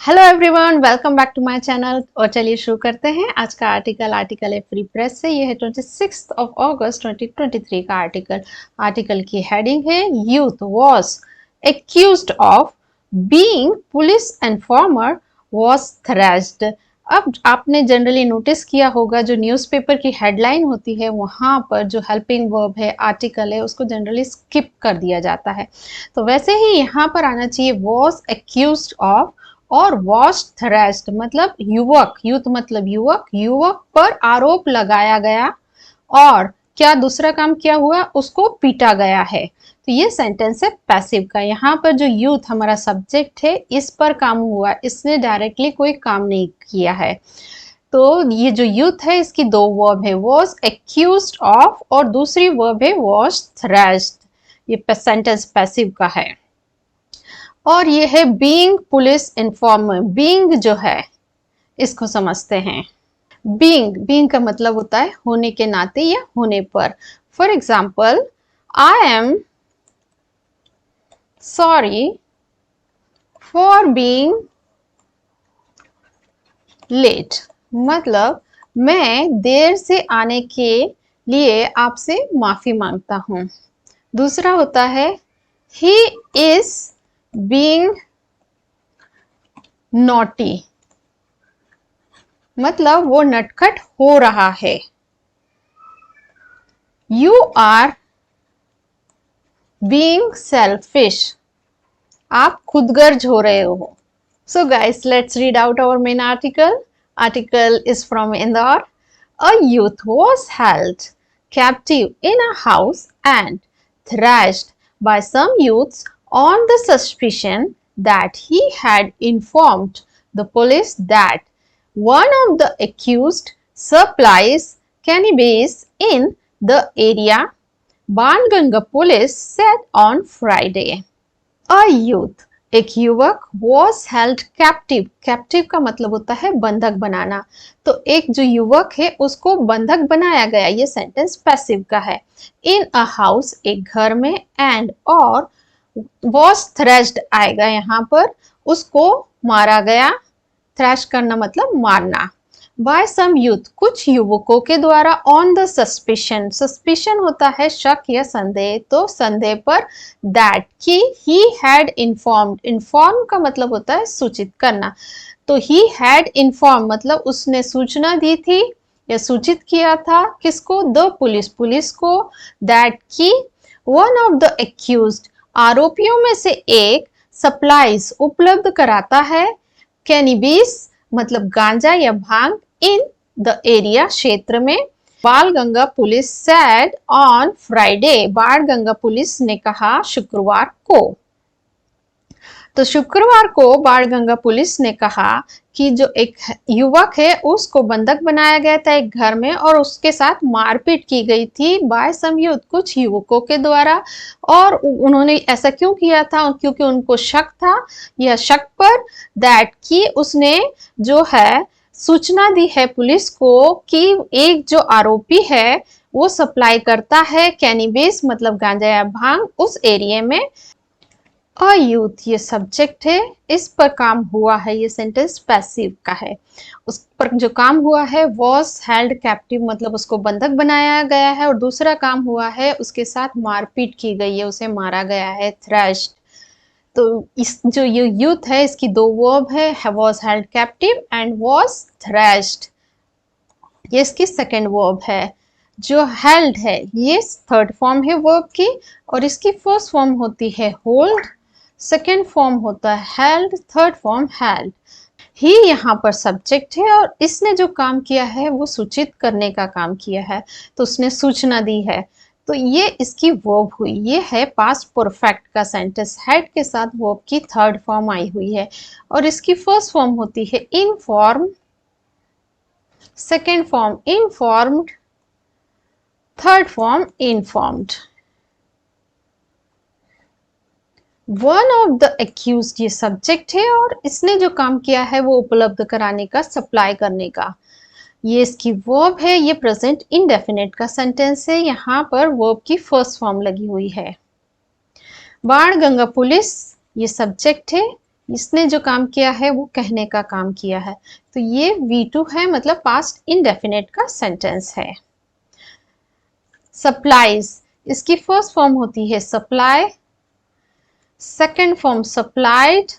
Hello everyone, welcome back to my channel. और चलिए शुरू करते हैं आज का आर्टिकल है फ्री प्रेस से। ये है 26 अगस्त 2023 का आर्टिकल की हेडिंग है youth was accused of being police informer was thrashed. अब आपने जनरली नोटिस किया होगा, जो न्यूज़पेपर की हेडलाइन होती है वहां पर जो हेल्पिंग वर्ब है, आर्टिकल है, उसको जनरली स्किप कर दिया जाता है। तो वैसे ही यहाँ पर आना चाहिए वाज एक्यूज्ड ऑफ, और वॉज थ्रैश्ड मतलब युवक, यूथ मतलब युवक, युवक पर आरोप लगाया गया और क्या दूसरा काम क्या हुआ, उसको पीटा गया है। तो ये सेंटेंस है पैसिव का। यहाँ पर जो यूथ हमारा सब्जेक्ट है, इस पर काम हुआ, इसने डायरेक्टली कोई काम नहीं किया है। तो ये जो यूथ है, इसकी दो वर्ब है, वॉज एक्यूज्ड ऑफ और दूसरी वर्ब है वॉज थ्रैश्ड। ये सेंटेंस पैसिव का है। और ये है बीइंग पुलिस इन्फॉर्मर। बीइंग जो है इसको समझते हैं। बीइंग का मतलब होता है होने के नाते या होने पर। For example, I am sorry for being late, मतलब मैं देर से आने के लिए आपसे माफी मांगता हूं। दूसरा होता है ही इज बीइंग नॉटी, मतलब वो नटखट हो रहा है। यू आर बीइंग सेल्फिश, आप खुदगर्ज हो रहे हो। So guys, let's read out our main article is from Indore. A youth was held captive in a house and thrashed by some youths on the suspicion that he had informed the police that one of the accused supplies cannabis in the area, Banganga police said on Friday. A youth, एक युवक, was held captive। Captive का मतलब होता है बंधक बनाना। तो एक जो युवक है उसको बंधक बनाया गया, ये सेंटेंस पैसिव का है। इन अ हाउस, एक घर में, एंड और was thrashed आएगा यहाँ पर, उसको मारा गया। थ्रैश करना मतलब मारना। बाय सम यूथ, कुछ युवकों के द्वारा, ऑन द सस्पिशन, सस्पिशन होता है शक या संदेह, तो संदेह पर, दैट की ही हैड इन्फॉर्म्ड, इन्फॉर्म का मतलब होता है सूचित करना। तो ही हैड इन्फॉर्म मतलब उसने सूचना दी थी या सूचित किया था, किसको, द पुलिस, पुलिस को, दैट की वन ऑफ द एक्यूज्ड, आरोपियों में से एक, सप्लाईज उपलब्ध कराता है, कैनिबिस मतलब गांजा या भांग, इन द एरिया क्षेत्र में। बाल Ganga police said on Friday, बाल गंगा पुलिस ने कहा शुक्रवार को। तो शुक्रवार को बाल गंगा पुलिस ने कहा कि जो एक युवक है उसको बंधक बनाया गया था एक घर में, और उसके साथ मारपीट की गई थी बाय सम यूथ, कुछ युवकों के द्वारा। और उन्होंने ऐसा क्यों किया था, क्योंकि उनको शक था, यह शक पर, दैट की उसने जो है सूचना दी है पुलिस को कि एक जो आरोपी है वो सप्लाई करता है कैनिबिस मतलब गांजा या भांग उस एरिया में। अ यूथ ये सब्जेक्ट है, इस पर काम हुआ है, ये सेंटेंस पैसिव का है। उस पर जो काम हुआ है वॉज हेल्ड कैप्टिव मतलब उसको बंधक बनाया गया है, और दूसरा काम हुआ है उसके साथ मारपीट की गई है, उसे मारा गया है, थ्रैश्ड। तो इस जो ये यूथ है इसकी दो वर्ब है, was held captive and was thrashed. ये इसकी सेकेंड वर्ब है। जो हेल्ड है ये थर्ड फॉर्म है वर्ब की, और इसकी फर्स्ट फॉर्म होती है होल्ड, सेकेंड फॉर्म होता है हेल्ड, थर्ड फॉर्म हेल्ड। ही यहाँ पर सब्जेक्ट है और इसने जो काम किया है वो सूचित करने का काम किया है, तो उसने सूचना दी है। तो ये इसकी वर्ब हुई। ये है पास्ट परफेक्ट का सेंटेंस, हेड के साथ वर्ब की थर्ड फॉर्म आई हुई है, और इसकी फर्स्ट फॉर्म होती है inform, second form informed, third form informed. One of the accused ये सब्जेक्ट है, और इसने जो काम किया है वो उपलब्ध कराने का, सप्लाई करने का। ये इसकी वर्ब है, ये प्रेजेंट इंडेफिनिट का सेंटेंस है, यहाँ पर वर्ब की फर्स्ट फॉर्म लगी हुई है। बाण गंगा पुलिस ये सब्जेक्ट है, इसने जो काम किया है वो कहने का काम किया है, तो ये V2 है, मतलब पास्ट इंडेफिनिट का सेंटेंस है। सप्लाईज, इसकी फर्स्ट फॉर्म होती है supply, second form supplied,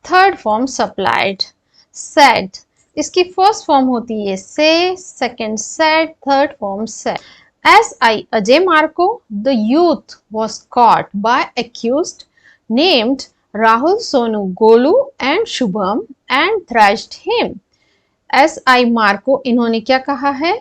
third form supplied. Said, इसकी फर्स्ट फॉर्म होती है से, second said, third form said. S I Ajay Marco, the youth was caught by accused named Rahul, Sonu, Golu and Shubham and thrashed him. S.I. Marco, इन्होंने क्या कहा है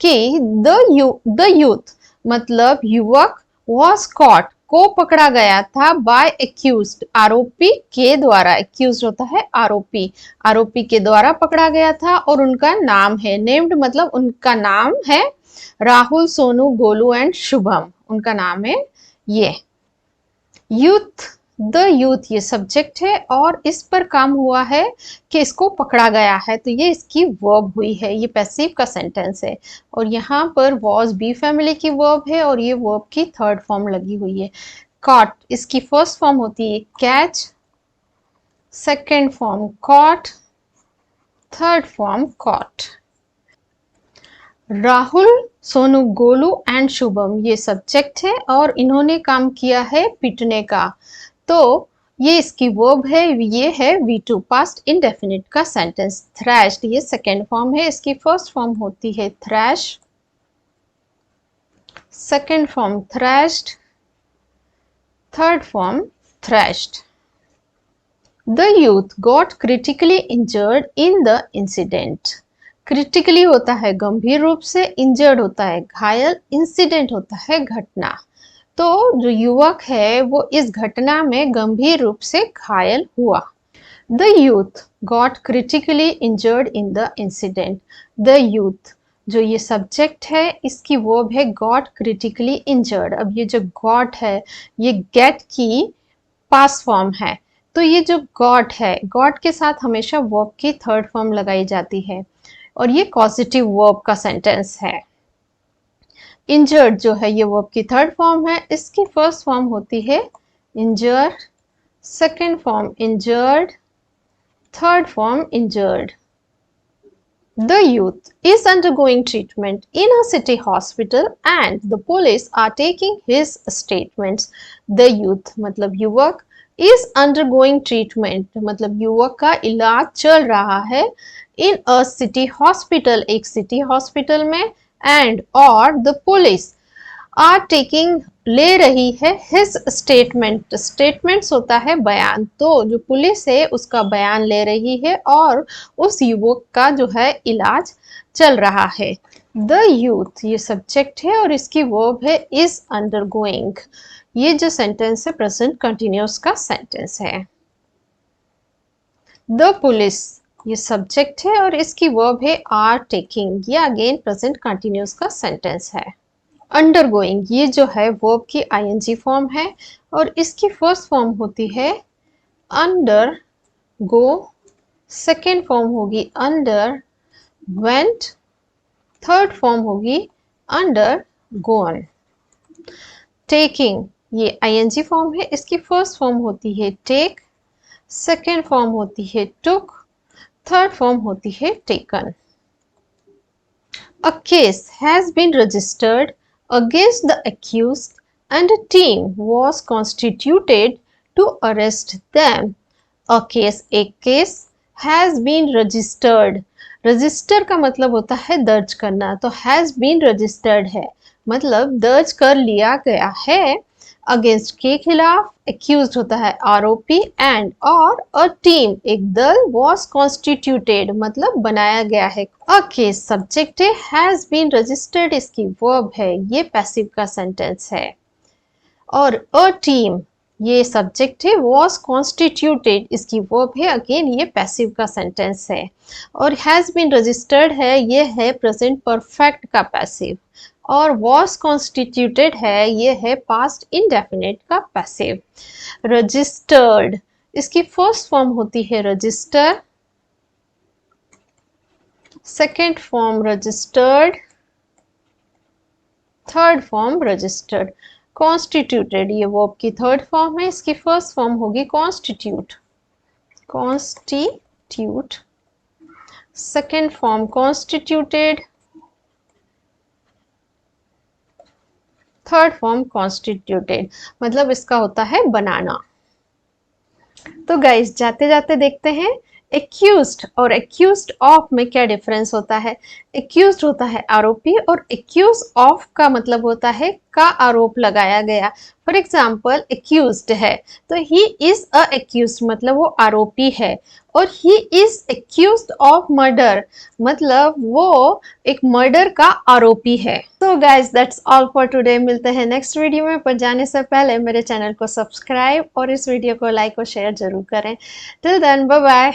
कि the youth मतलब युवक, was caught को पकड़ा गया था, बाय एक्यूज्ड आरोपी के द्वारा, एक्यूज्ड होता है आरोपी, आरोपी के द्वारा पकड़ा गया था, और उनका नाम है नेम्ड मतलब उनका नाम है राहुल, सोनू, गोलू एंड शुभम, उनका नाम है ये। यूथ, द यूथ ये सब्जेक्ट है और इस पर काम हुआ है कि इसको पकड़ा गया है, तो ये इसकी वर्ब हुई है, ये पैसिव का सेंटेंस है। और यहाँ पर वॉज बी फैमिली की वर्ब है और ये वर्ब की थर्ड फॉर्म लगी हुई है। कॉट, इसकी फर्स्ट फॉर्म होती है catch, second form caught, third form caught. Rahul, Sonu, Golu and Shubham ये सब्जेक्ट है और इन्होंने काम किया है पीटने का, तो ये इसकी वर्ब है, ये है V2 पास्ट इंडेफिनिट का सेंटेंस। थ्रैश्ड ये सेकेंड फॉर्म है, इसकी फर्स्ट फॉर्म होती है trash, second form thrashed, third form thrashed. The youth got critically injured in the incident. Critically होता है गंभीर रूप से, इंजर्ड होता है घायल, इंसिडेंट होता है घटना। तो जो युवक है वो इस घटना में गंभीर रूप से घायल हुआ। The youth got critically injured in the incident. The youth जो ये सब्जेक्ट है इसकी वर्ब है गॉट क्रिटिकली इंजर्ड। अब ये जो गॉट है ये गेट की पास्ट फॉर्म है, तो ये जो गॉट है, गॉट के साथ हमेशा वर्ब की थर्ड फॉर्म लगाई जाती है और ये कॉजेटिव वर्ब का सेंटेंस है। इंजर्ड जो है ये वर्ब की थर्ड फॉर्म है, इसकी फर्स्ट फॉर्म होती है injure, second form injured, third form injured. The youth is undergoing treatment in a city hospital and the police are taking his statements. The youth मतलब युवक, is undergoing treatment मतलब युवक का इलाज चल रहा है, in a city hospital एक city hospital में, and और the police are taking ले रही है his statement, statements होता है बयान, तो जो पुलिस है उसका बयान ले रही है और उस युवक का जो है इलाज चल रहा है। द यूथ ये सब्जेक्ट है और इसकी वर्ब है इज अंडरगोइंग। ये जो सेंटेंस है प्रेजेंट कंटिन्यूअस का सेंटेंस है। द पुलिस ये सब्जेक्ट है और इसकी वर्ब है आर टेकिंग, ये अगेन प्रेजेंट कंटिन्यूअस का सेंटेंस है। अंडरगोइंग ये जो है वर्ब की आईएनजी फॉर्म है और इसकी फर्स्ट फॉर्म होती है अंडर गो, सेकेंड फॉर्म होगी अंडर वेंट, थर्ड फॉर्म होगी अंडर गोन। टेकिंग ये आईएनजी फॉर्म है, इसकी फर्स्ट फॉर्म होती है टेक, सेकेंड फॉर्म होती है टुक, थर्ड फॉर्म होती है taken. A case has been registered against the accused and a team was constituted to arrest them. A case, एक case, has been registered. Register का मतलब होता है दर्ज करना, तो has been registered है मतलब दर्ज कर लिया गया है, अगेंस्ट के खिलाफ, एक्यूज्ड होता है आरोपी, एंड और अ टीम एक दल, वॉज कॉन्स्टिट्यूटेड मतलब बनाया गया है। अ केस सब्जेक्ट है, हैज बीन रजिस्टर्ड इसकी वर्ब है, ये पैसिव का सेंटेंस है। और अ टीम ये सब्जेक्ट है, वॉज कॉन्स्टिट्यूटेड इसकी वर्ब है, अगेन ये पैसिव का सेंटेंस है। और हैज बीन रजिस्टर्ड है, ये है प्रेजेंट परफेक्ट का पैसिव, और वॉज कॉन्स्टिट्यूटेड है, ये है पास्ट इंडेफिनिट का पैसिव। रजिस्टर्ड इसकी फर्स्ट फॉर्म होती है register, second form registered, third form registered. Constituted ये वर्ब की थर्ड फॉर्म है, इसकी फर्स्ट फॉर्म होगी constitute, constitute. Second form constituted, third form constituted, मतलब इसका होता है बनाना। तो गाइस जाते जाते देखते हैं एक्यूज्ड और एक्यूज्ड ऑफ में क्या डिफरेंस होता है। एक्यूज्ड होता है आरोपी और एक्यूज ऑफ का मतलब होता है का आरोप लगाया गया। फॉर एग्जाम्पल एक्यूज्ड है तो ही इज अ एक्यूज्ड मतलब वो आरोपी है, और he is accused of murder मतलब वो एक मर्डर का आरोपी है। तो guys that's all for today, मिलते हैं नेक्स्ट वीडियो में, पर जाने से पहले मेरे चैनल को सब्सक्राइब और इस वीडियो को लाइक और शेयर जरूर करें। Till then bye bye.